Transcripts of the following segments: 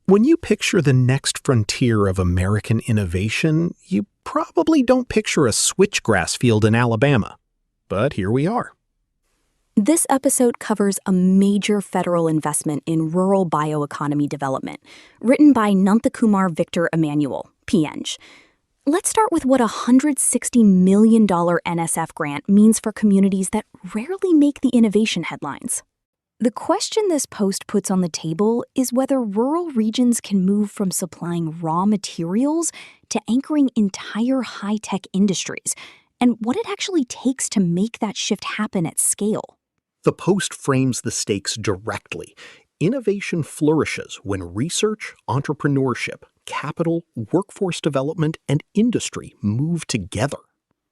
When you picture the next frontier of American innovation, you probably don't picture a switchgrass field in Alabama. But here we are. This episode covers a major federal investment in rural bioeconomy development, written by Nanthakumar Victor Emmanuel, Peng. Let's start with what a $160 million NSF grant means for communities that rarely make the innovation headlines. The question this post puts on the table is whether rural regions can move from supplying raw materials to anchoring entire high-tech industries, and what it actually takes to make that shift happen at scale. The post frames the stakes directly. Innovation flourishes when research, entrepreneurship, capital, workforce development, and industry move together.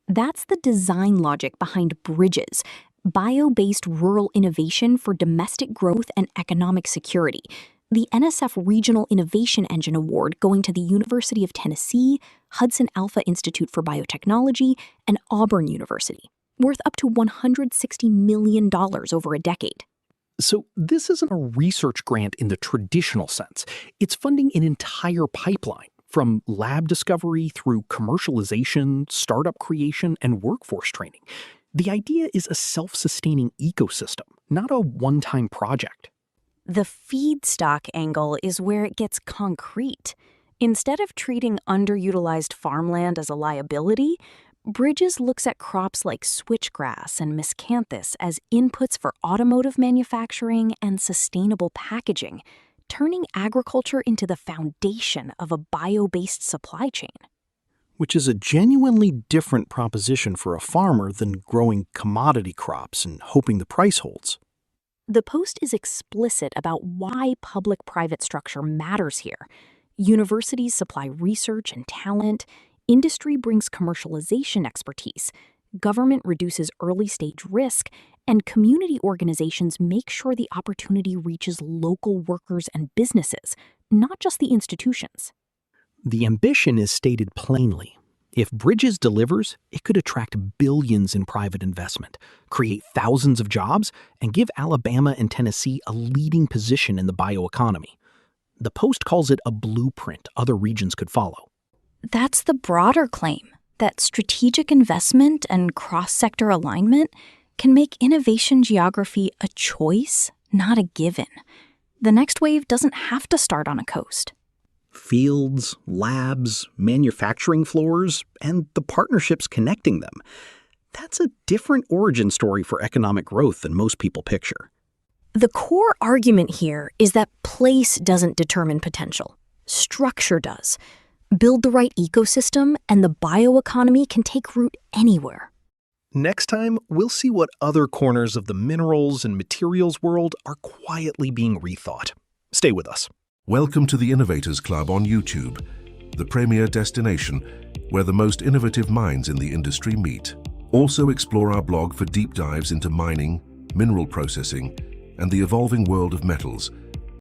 That's the design logic behind Bridges, bio-based rural innovation for domestic growth and economic security, the NSF Regional Innovation Engine Award going to the University of Tennessee, HudsonAlpha Institute for Biotechnology, and Auburn University, worth up to $160 million over a decade. So this isn't a research grant in the traditional sense. It's funding an entire pipeline, from lab discovery through commercialization, startup creation, and workforce training. The idea is a self-sustaining ecosystem, not a one-time project. The feedstock angle is where it gets concrete. Instead of treating underutilized farmland as a liability, Bridges looks at crops like switchgrass and miscanthus as inputs for automotive manufacturing and sustainable packaging, turning agriculture into the foundation of a bio-based supply chain. Which is a genuinely different proposition for a farmer than growing commodity crops and hoping the price holds. The post is explicit about why public-private structure matters here. Universities supply research and talent, industry brings commercialization expertise, government reduces early-stage risk, and community organizations make sure the opportunity reaches local workers and businesses, not just the institutions. The ambition is stated plainly. If Bridges delivers, it could attract billions in private investment, create thousands of jobs, and give Alabama and Tennessee a leading position in the bioeconomy. The Post calls it a blueprint other regions could follow. That's the broader claim, that strategic investment and cross-sector alignment can make innovation geography a choice, not a given. The next wave doesn't have to start on a coast. Fields, labs, manufacturing floors, and the partnerships connecting them. That's a different origin story for economic growth than most people picture. The core argument here is that place doesn't determine potential. Structure does. Build the right ecosystem, and the bioeconomy can take root anywhere. Next time, we'll see what other corners of the minerals and materials world are quietly being rethought. Stay with us. Welcome to the Innovators Club on YouTube, the premier destination where the most innovative minds in the industry meet. Also explore our blog for deep dives into mining, mineral processing, and the evolving world of metals,